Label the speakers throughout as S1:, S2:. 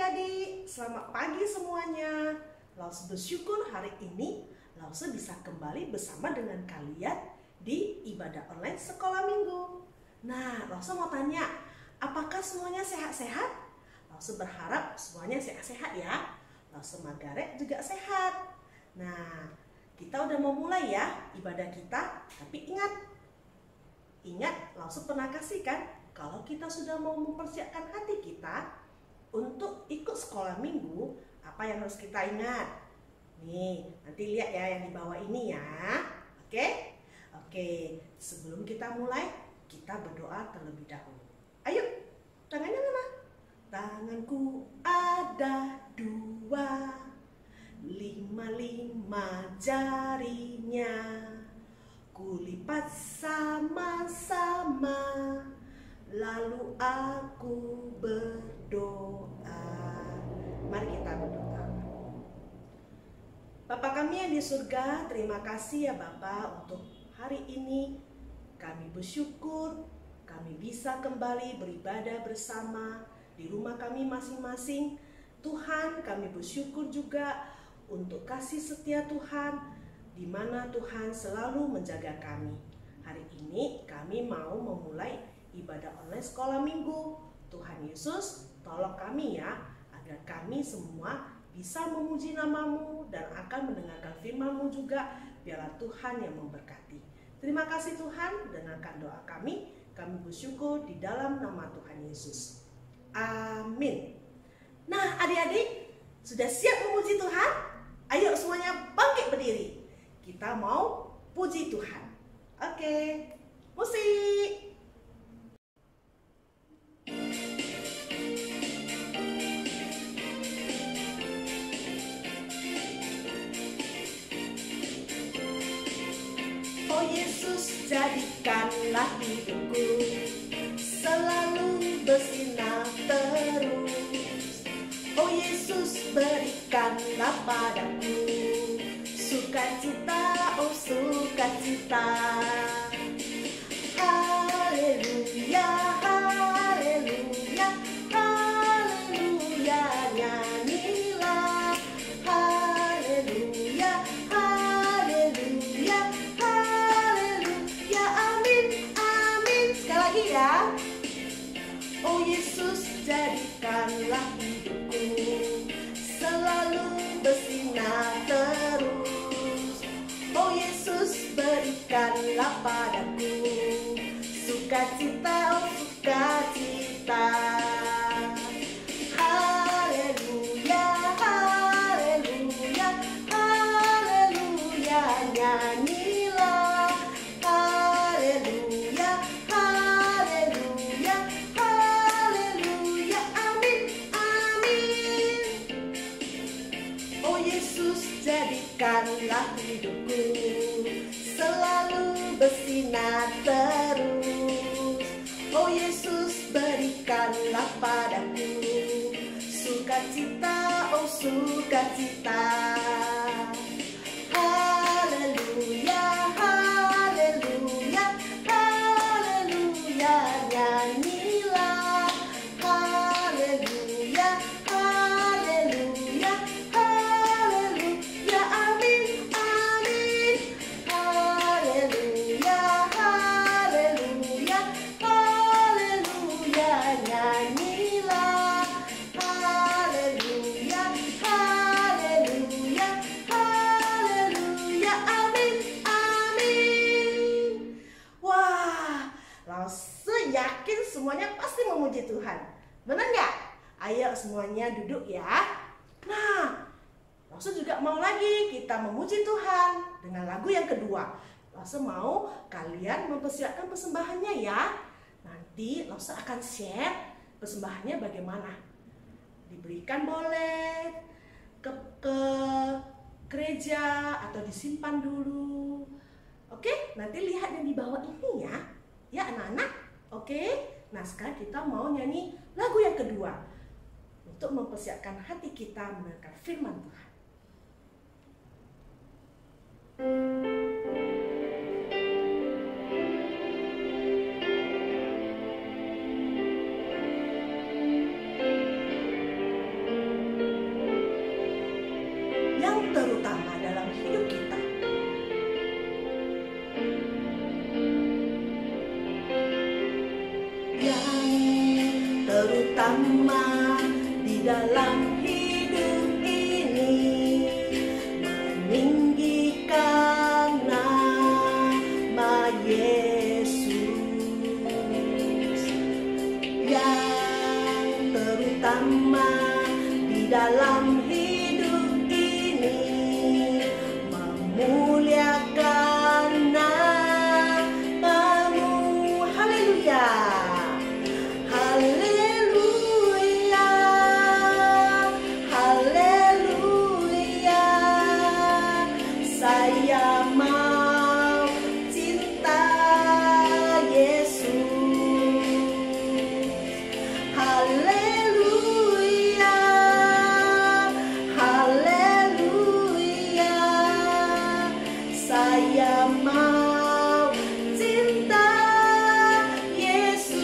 S1: adik-adik, selamat pagi semuanya. Lause bersyukur hari ini Lause bisa kembali bersama dengan kalian di ibadah online sekolah minggu. Nah, Lause mau tanya, apakah semuanya sehat-sehat? Lause berharap semuanya sehat-sehat ya. Lause Margaret juga sehat. Nah, kita udah mau mulai ya ibadah kita, tapi ingat Lause pernah kasih kan, kalau kita sudah mau mempersiapkan hati kita untuk ikut sekolah minggu, apa yang harus kita ingat? Nih, nanti lihat ya yang di bawah ini ya. Oke? Oke, sebelum kita mulai, kita berdoa terlebih dahulu. Ayo, tangannya mana? Tanganku ada 2, 5 jarinya, kulipat sama-sama, lalu aku berdoa. Mari kita berdoa. Bapa kami yang di surga, terima kasih ya Bapa untuk hari ini. Kami bersyukur kami bisa kembali beribadah bersama di rumah kami masing-masing. Tuhan, kami bersyukur juga untuk kasih setia Tuhan, di mana Tuhan selalu menjaga kami. Hari ini kami mau memulai ibadah online sekolah minggu. Tuhan Yesus, tolong kami ya, agar kami semua bisa memuji nama-Mu dan akan mendengarkan firman-Mu juga. Biarlah Tuhan yang memberkati. Terima kasih Tuhan, dengarkan doa kami. Kami bersyukur di dalam nama Tuhan Yesus. Amin. Nah, adik-adik, sudah siap memuji Tuhan? Ayo semuanya bangkit berdiri. Kita mau puji Tuhan. Oke, musik. Oh Yesus, jadikanlah hidupku selalu bersinar terus. Oh Yesus, berikanlah padaku sukacita, oh sukacita. Haleluya, haleluya, haleluya, nyanyilah. Haleluya, haleluya, haleluya, amin, amin. Sekali lagi ya. Oh Yesus, jadikanlah hidupku selalu bersinar terus. Oh Yesus, berikanlah padaku sukacita, oh sukacita. Haleluya, haleluya, haleluya, nyanyilah. Haleluya, haleluya, haleluya, amin, amin. Oh Yesus, jadikanlah hidupku selalu bersinar terus. Oh Yesus, berikanlah padaku sukacita, oh sukacita. Haleluya, haleluya, haleluya, nyanyilah. Haleluya, haleluya, haleluya, amin, amin. Haleluya, haleluya, haleluya, nyanyilah. Haleluya, haleluya, haleluya, amin, amin. Wah, Lause yakin semuanya pasti memuji Tuhan. Benar nggak? Ayo semuanya duduk ya. Nah, Lause juga mau lagi kita memuji Tuhan dengan lagu yang kedua. Lause mau kalian mempersiapkan persembahannya ya. Nanti Lause akan share persembahannya bagaimana. Diberikan boleh ke gereja atau disimpan dulu. Oke, nanti lihat yang di bawah ini ya. Ya anak-anak, oke. Nah sekarang kita mau nyanyi lagu yang kedua untuk mempersiapkan hati kita mendengarkan firman Tuhan. yang terutama di dalam hidup ini, meninggikan nama Yesus. Yang terutama di dalam hidup ini, memuliakan namamu. Haleluya, haleluya, haleluya. Saya mau cinta Yesus. Haleluya, haleluya. Saya mau cinta Yesus.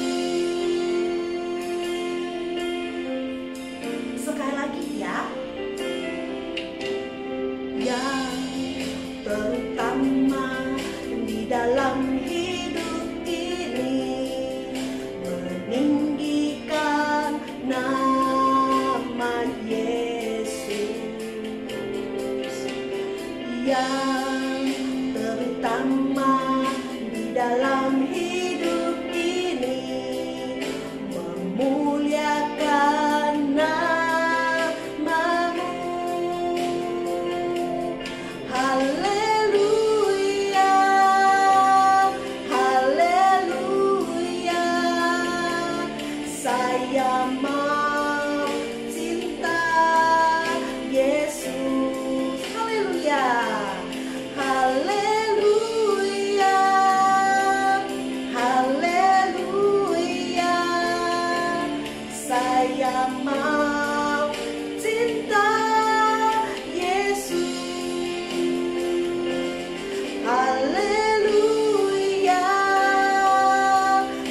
S1: Sekali lagi ya. Yang terutama di dalam hidup ini, meninggikan nama Yesus. Yang terutama di dalam hidup ini, memuliakan namamu. Haleluya, haleluya. Saya mau cinta Yesus. Haleluya, haleluya, haleluya. Saya mau cinta Yesus. Haleluya,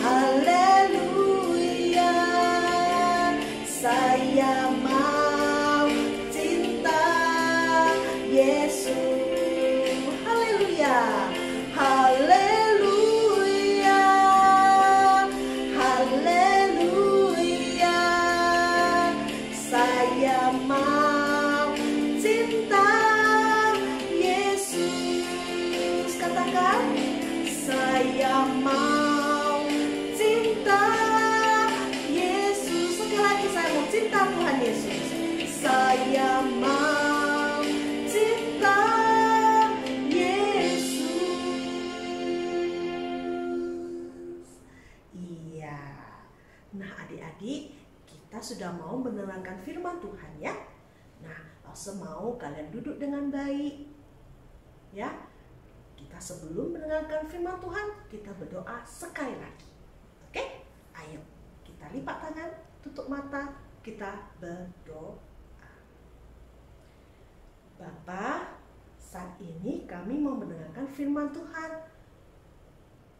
S1: haleluya. Saya mau cinta Yesus. Haleluya, haleluya, haleluya. Saya mau cinta Yesus. Katakan, saya mau cinta Yesus. Sekali lagi, saya mau cinta Tuhan Yesus. Saya mau cinta Yesus. Iya. Nah, adik-adik, kita sudah mau menerangkan firman Tuhan ya. Nah, langsung mau kalian duduk dengan baik. Ya. Kita sebelum mendengarkan firman Tuhan, kita berdoa sekali lagi. Oke? Ayo, kita lipat tangan, tutup mata, kita berdoa. Bapa, saat ini kami mau mendengarkan firman Tuhan.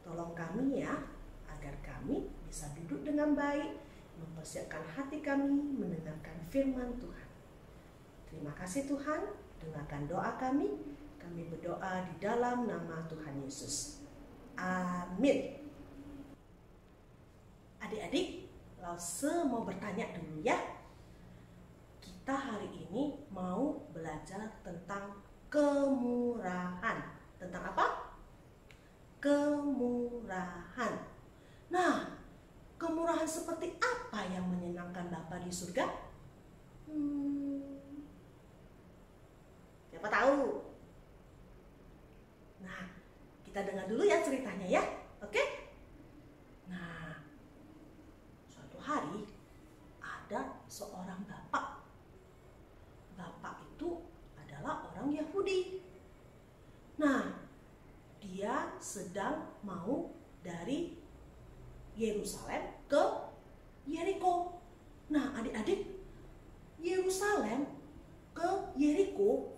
S1: Tolong kami ya, agar kami bisa duduk dengan baik, mempersiapkan hati kami mendengarkan firman Tuhan. Terima kasih Tuhan, dengarkan doa kami. Kami berdoa di dalam nama Tuhan Yesus. Amin. Adik-adik, Lause mau bertanya dulu ya. Kita hari ini mau belajar tentang kemurahan. Tentang apa? Kemurahan. Nah, kemurahan seperti apa yang menyenangkan Bapa di surga? Siapa tahu? Nah, kita dengar dulu ya ceritanya ya. Oke? Nah, suatu hari ada seorang bapak. Bapak itu adalah orang Yahudi. Nah, dia sedang mau dari Yerusalem ke Yeriko. Nah, adik-adik, Yerusalem ke Yeriko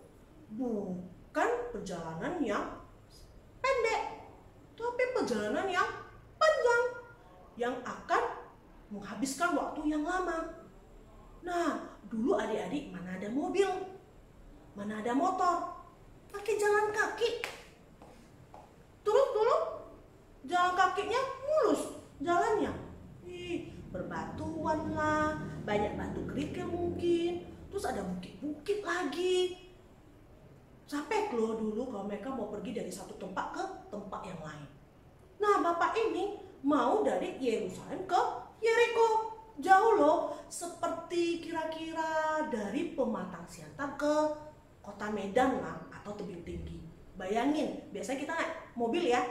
S1: bukan perjalanan yang pendek, tapi perjalanan yang panjang yang akan menghabiskan waktu yang lama. Nah, dulu adik-adik mana ada mobil, mana ada motor, pakai jalan kaki. Terus dulu jalan kakinya mulus jalannya, bebatuan lah, banyak batu kerikil mungkin, terus ada bukit-bukit lagi. Capek loh dulu kalau mereka mau pergi dari satu tempat ke tempat yang lain. Nah, bapak ini mau dari Yerusalem ke Yeriko. Jauh loh, seperti kira-kira dari Pematang Siantar ke Kota Medan lah, atau Tebing Tinggi. Bayangin, biasanya kita naik mobil ya,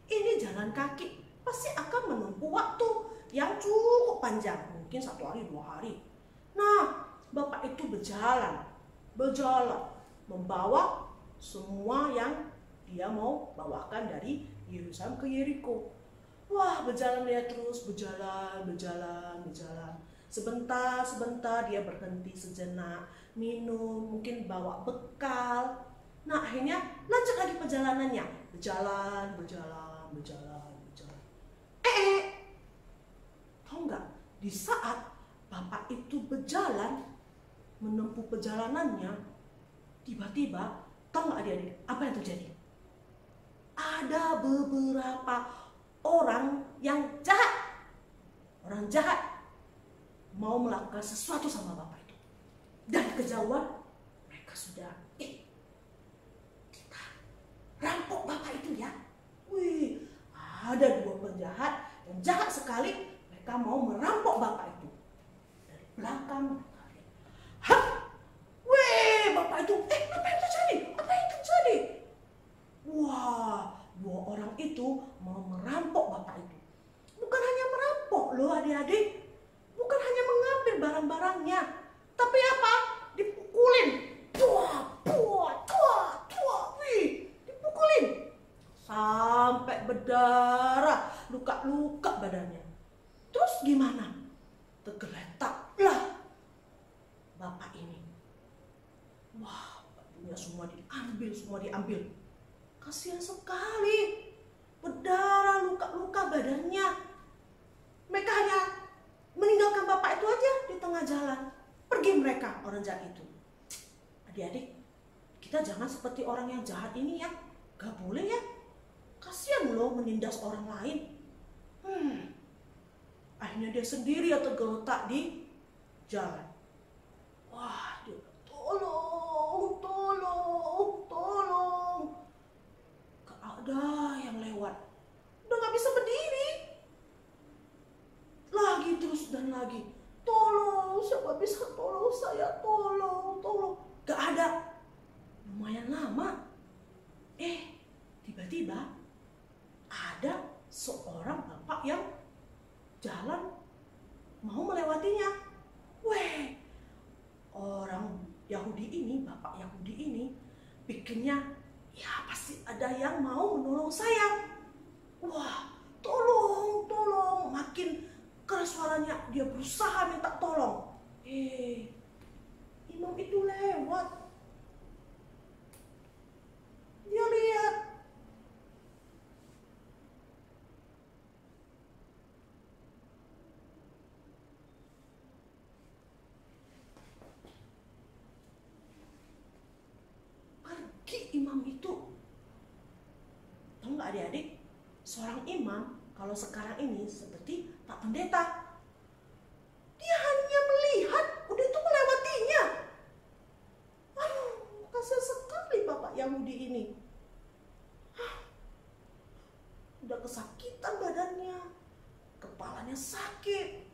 S1: ini jalan kaki pasti akan menempuh waktu yang cukup panjang, mungkin 1 hari 2 hari. Nah, bapak itu berjalan, membawa semua yang dia mau bawakan dari Yerusalem ke Yeriko. Wah, berjalan dia terus, berjalan. Sebentar dia berhenti sejenak, minum, mungkin bawa bekal. Nah, akhirnya lanjut lagi perjalanannya. Berjalan. Tahu nggak? Di saat bapak itu berjalan, menempuh perjalanannya, tiba-tiba, tahu nggak adik-adik, apa yang terjadi? Ada beberapa orang yang jahat. Orang jahat mau melakukan sesuatu sama bapak itu. Dan kejauhan mereka sudah, kita rampok bapak itu ya. Wih, ada 2 penjahat yang jahat sekali. Mereka mau merampok bapak itu. Dari belakang mereka lihat. Hah? Wih, bapak itu, apa yang terjadi? Wah, 2 orang itu mau merampok bapak itu. Bukan hanya merampok loh adik-adik. Bukan hanya mengambil barang-barangnya. Tapi apa? Dipukulin. Wih, dipukulin. Sampai berdarah, luka-luka badannya. Terus gimana? Tergeletaklah bapak ini. Wah, bajunya semua diambil. Kasihan sekali, berdarah, luka-luka badannya. Mereka hanya meninggalkan bapak itu aja di tengah jalan. Pergi mereka, orang jahat itu. Adik-adik, kita jangan seperti orang yang jahat ini ya. Gak boleh ya. Kasihan loh menindas orang lain. Akhirnya dia sendiri yang tergeletak di jalan. Wah, dia tolong. Gak ada yang lewat. Udah gak bisa berdiri. Lagi terus dan lagi. Tolong, siapa bisa tolong saya? Tolong. Gak ada. Lumayan lama. Tiba-tiba ada seorang bapak yang jalan mau melewatinya. Orang Yahudi ini, bapak Yahudi ini pikirnya, ya pasti ada yang mau menolong saya. Wah, tolong. Makin keras suaranya, dia berusaha minta tolong. Imam itu lewat. Dia lihat. Pergi imam itu. Tahu nggak adik-adik? Seorang imam kalau sekarang ini seperti Pak Pendeta. Dia hanya melihat, udah itu melewatinya. Kasihan sekali bapak Yahudi ini. Udah kesakitan badannya, kepalanya sakit.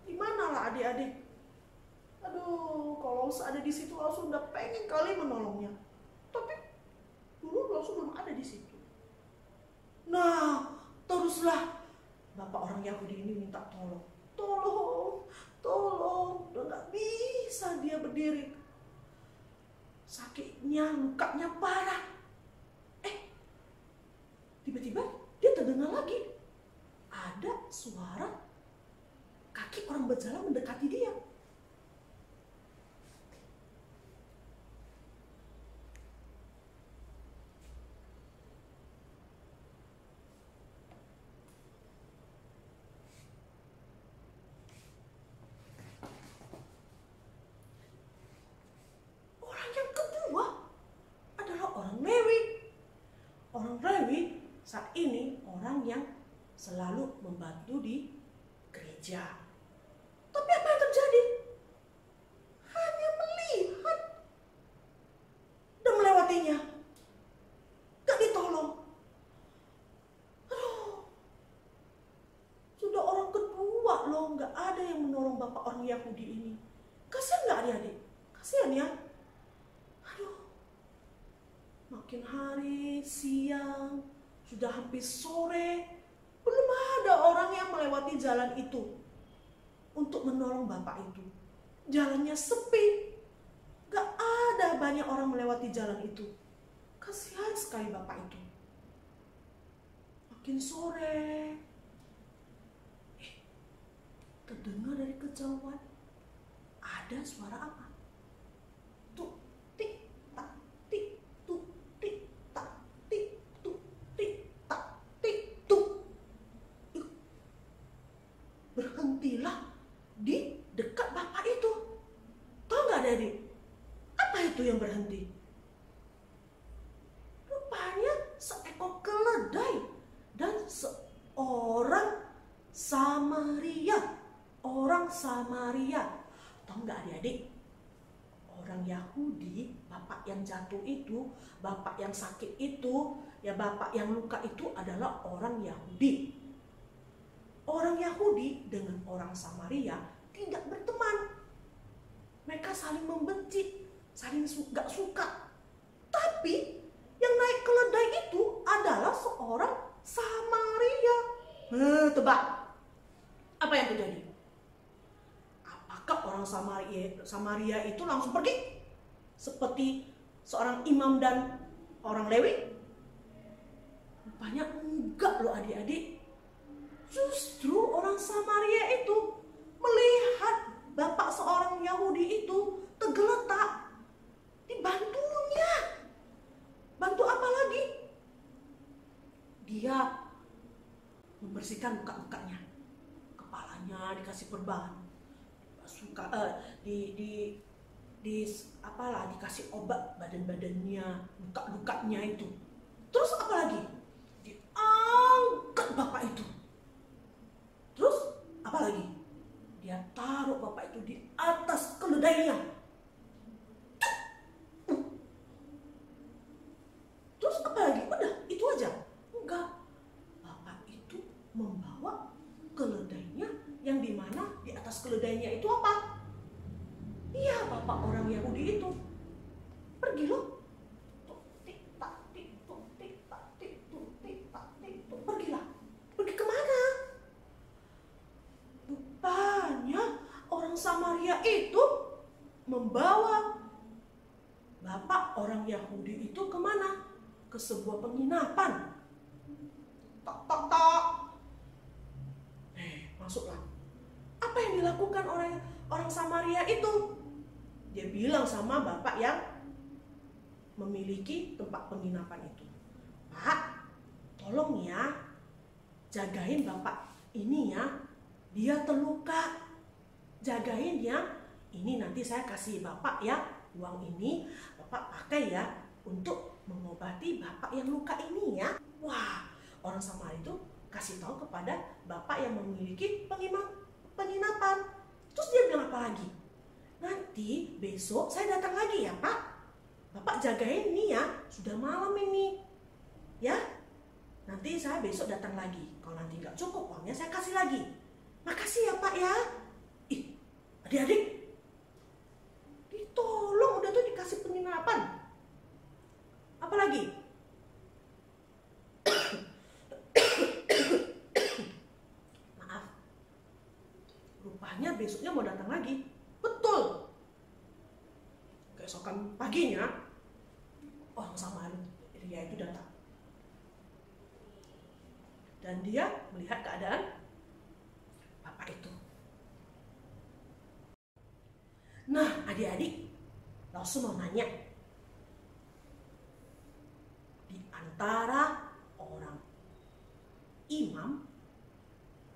S1: Gimana lah adik-adik? Kalau ada di situ langsung udah pengen kali menolongnya. Tapi dulu langsung belum ada di situ. Nah, teruslah bapak orang Yahudi ini minta tolong. Udah gak bisa dia berdiri. Sakitnya, lukanya parah. Tiba-tiba dia terdengar lagi. Ada suara kaki orang berjalan mendekati dia. Orang Lewi saat ini orang yang selalu membantu di gereja. Tapi apa yang terjadi? Hanya melihat dan melewatinya. Gak ditolong. Aduh, sudah orang kedua loh, gak ada yang menolong bapak orang Yahudi ini. Kasihan gak adik-adik? Kasihan ya. Aduh, makin hari, siang, sudah hampir sore, belum ada orang yang melewati jalan itu untuk menolong bapak itu. Jalannya sepi, gak ada banyak orang melewati jalan itu. Kasihan sekali bapak itu. Makin sore, terdengar dari kejauhan ada suara apa? Tuk tik tak tik tuk tik tak tik tuk tik tak tik tuk. Berhentilah di dekat bapak itu. Tahu nggak adik? Apa itu yang berhenti? Rupanya seekor keledai dan seorang Samaria. Orang Samaria. Tahu nggak adik-adik? Orang Yahudi, bapak yang jatuh itu, bapak yang sakit itu, ya bapak yang luka itu adalah orang Yahudi. Orang Yahudi dengan orang Samaria tidak berteman. Mereka saling membenci, saling gak suka. Tapi yang naik keledai itu adalah seorang Samaria. Tebak, apa yang terjadi? Apakah orang Samaria itu langsung pergi? Seperti seorang imam dan orang Lewi? Rupanya enggak loh adik-adik. Justru orang Samaria itu melihat bapak seorang Yahudi itu tergeletak, dibantunya. Bantu apa lagi? Dia membersihkan luka-lukanya. Kepalanya dikasih perban. Dikasih obat badan-badannya, luka-lukanya itu. Terus apa lagi? Diangkat bapak itu. Terus apa lagi? Dia taruh bapak itu di atas keledainya. Terus apa lagi? Udah, itu aja. Enggak. Bapak itu membawa keledainya, yang dimana di atas keledainya itu apa? Iya, bapak orang Yahudi itu. Pergi loh. Pergilah. Pergi kemana? Rupanya orang Samaria itu membawa bapak orang Yahudi itu kemana? Ke sebuah penginapan. Tok tok tok. Masuklah. Apa yang dilakukan orang Samaria itu? Dia bilang sama bapak yang memiliki tempat penginapan itu, Pak, tolong ya, jagain bapak ini ya, dia terluka, jagain ya. Ini nanti saya kasih bapak ya, uang ini bapak pakai ya untuk mengobati bapak yang luka ini ya. Wah, orang Samaria itu kasih tahu kepada bapak yang memiliki penginapan. Terus dia bilang apa lagi? Nanti besok saya datang lagi ya Pak. Bapak jagain nih ya, sudah malam ini. Ya, nanti saya besok datang lagi. Kalau nanti nggak cukup uangnya saya kasih lagi. Makasih ya Pak ya. Ih, adik-adik, ditolong udah tuh dikasih penginapan. Apa lagi? Maaf. Rupanya besoknya mau datang lagi. Betul. Keesokan paginya, orang Samaria itu datang. Dan dia melihat keadaan bapak itu. Nah, adik-adik, langsung mau nanya. Di antara orang imam,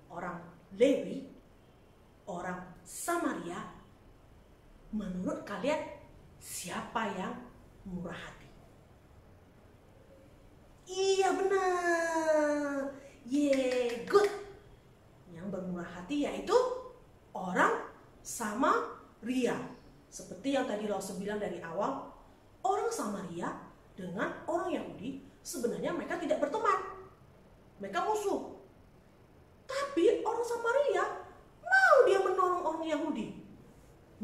S1: orang Lewi, orang Samaria, menurut kalian siapa yang murah hati? Iya benar. Good. Yang bermurah hati hati, yaitu orang Samaria. Seperti yang tadi Lause bilang dari awal, orang Samaria dengan orang Yahudi sebenarnya mereka tidak berteman. Mereka musuh. Tapi orang Samaria mau dia menolong orang Yahudi.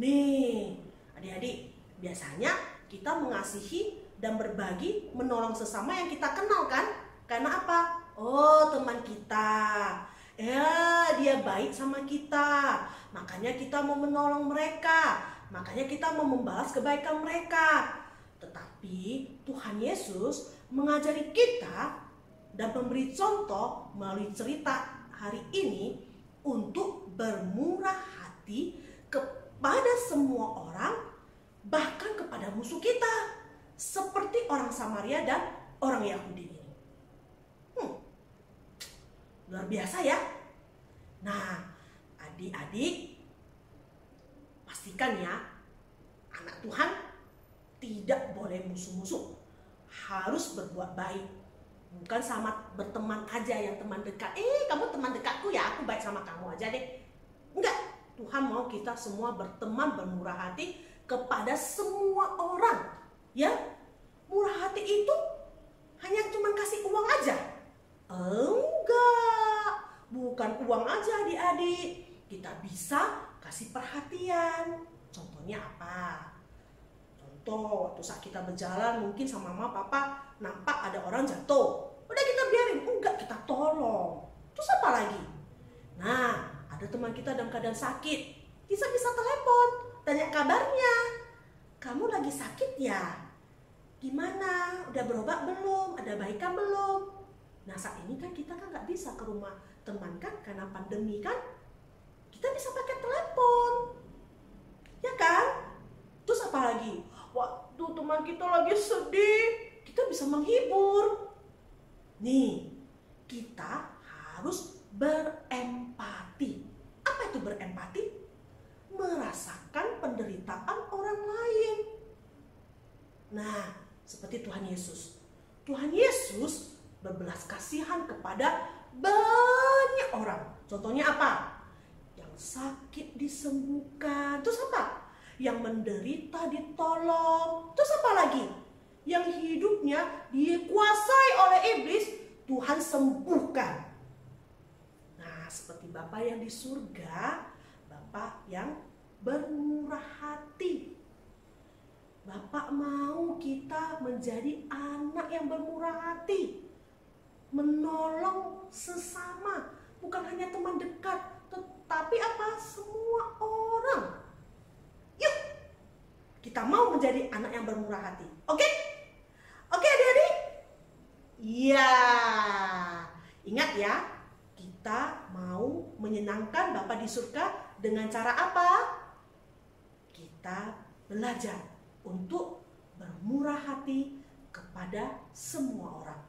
S1: Nih, adik-adik, biasanya kita mengasihi dan berbagi, menolong sesama yang kita kenal kan? Karena apa? Oh, teman kita. Ya, dia baik sama kita. Makanya kita mau menolong mereka. Makanya kita mau membalas kebaikan mereka. Tetapi Tuhan Yesus mengajari kita dan memberi contoh melalui cerita hari ini untuk bermurah hati kepada semua orang, bahkan kepada musuh kita, seperti orang Samaria dan orang Yahudi ini. Luar biasa ya. Nah, adik-adik, pastikan ya, anak Tuhan tidak boleh musuh-musuh, harus berbuat baik. Bukan sama berteman aja yang teman dekat. Kamu teman dekatku ya, aku baik sama kamu aja deh. Enggak, Tuhan mau kita semua berteman, bermurah hati kepada semua orang. Ya, murah hati itu hanya cuma kasih uang aja? Enggak, bukan uang aja adik-adik. Kita bisa kasih perhatian. Contohnya apa? Contoh, waktu saat kita berjalan mungkin sama mama papa nampak ada orang jatuh. Udah kita biarin, enggak, kita tolong. Terus apa lagi? Nah, ada teman kita dalam keadaan sakit, kita bisa telepon, tanya kabarnya. Kamu lagi sakit ya? Gimana? Udah berobat belum? Ada baikan belum? Nah, saat ini kan kita kan nggak bisa ke rumah teman kan, karena pandemi kan. Kita bisa pakai telepon, ya kan? Terus apa lagi? Waktu teman kita lagi sedih, kita bisa menghibur. Nih, kita harus berempati. Apa itu berempati? Merasakan penderitaan orang lain. Nah, seperti Tuhan Yesus. Tuhan Yesus berbelas kasihan kepada banyak orang. Contohnya apa? Yang sakit disembuhkan. Terus apa? Yang menderita ditolong. Terus apa lagi? Yang hidupnya dikuasai oleh iblis, Tuhan sembuhkan. Nah, seperti Bapa yang di surga, Bapa yang bermurah hati. Bapak mau kita menjadi anak yang bermurah hati, menolong sesama, bukan hanya teman dekat, tetapi apa? Semua orang. Yuk, kita mau menjadi anak yang bermurah hati. Oke? Oke adik-adik? Iya. Ingat ya, kita mau menyenangkan Bapa di surga dengan cara apa? Kita belajar untuk bermurah hati kepada semua orang.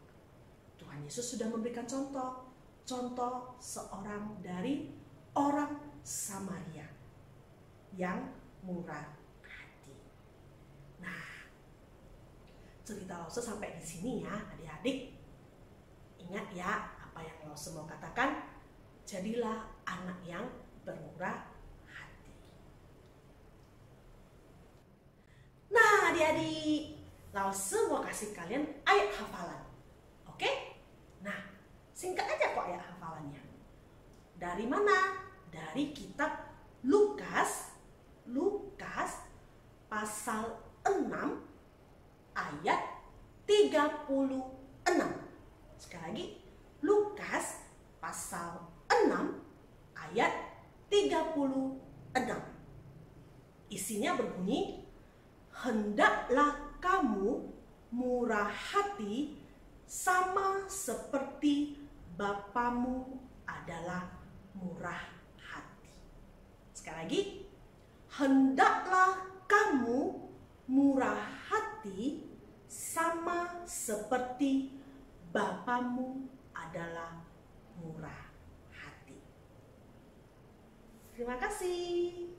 S1: Tuhan Yesus sudah memberikan contoh seorang dari orang Samaria yang murah hati. Nah, cerita Lause sampai di sini ya adik-adik. Ingat ya apa yang Lause mau katakan, jadilah anak yang bermurah. Nah adik-adik, Lause mau kasih kalian ayat hafalan. Oke? Nah, singkat aja kok ayat hafalannya. Dari mana? Dari kitab Lukas pasal 6 ayat 36. Sekali lagi, Lukas pasal 6 ayat 36. Isinya berbunyi, hendaklah kamu murah hati sama seperti Bapamu adalah murah hati. Sekali lagi, hendaklah kamu murah hati sama seperti Bapamu adalah murah hati. Terima kasih.